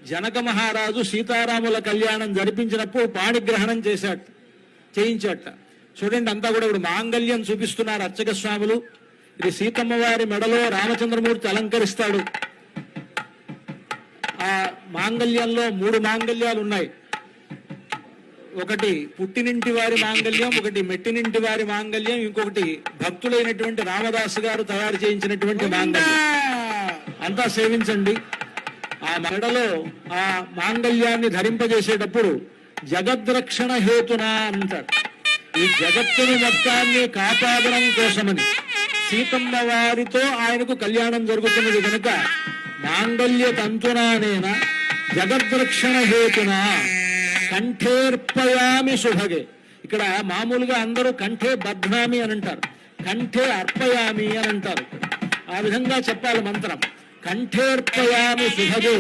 జనక మహారాజు సీతారాముల కళ్యాణం జరిపించినప్పుడు పాణిగ్రహణం చేయించాట. చూడండి, అంతా కూడా ఇప్పుడు మాంగళ్యం చూపిస్తున్నారు అర్చక స్వాములు. ఇది సీతమ్మ వారి మెడలో రామచంద్రమూర్తి అలంకరిస్తాడు. ఆ మాంగళ్యంలో 3 మాంగళ్యాలు ఉన్నాయి. ఒకటి పుట్టినింటి వారి మాంగళ్యం, ఒకటి మెట్టినింటి వారి మాంగళ్యం, ఇంకొకటి భక్తులైనటువంటి రామదాసు గారు తయారు చేయించినటువంటి మాంగళ్యం. అంతా సేవించండి. ఆ మెడలో ఆ మాంగళ్యాన్ని ధరింపజేసేటప్పుడు జగద్రక్షణ హేతున అంటారు. ఈ జగత్తుని మొత్తాన్ని కాపాడడం కోసమని సీతమ్మ వారితో ఆయనకు కళ్యాణం జరుగుతున్నది కనుక మాంగళ్య తంతునానేన జగద్రక్షణ హేతున కంఠేర్పయామి శుభగే. ఇక్కడ మామూలుగా అందరూ కంఠే బధ్నామి అని అంటారు, కంఠే అర్పయామి అని అంటారు. ఆ విధంగా చెప్పాలి మంత్రం. కంఠేర్పయామి శుభగే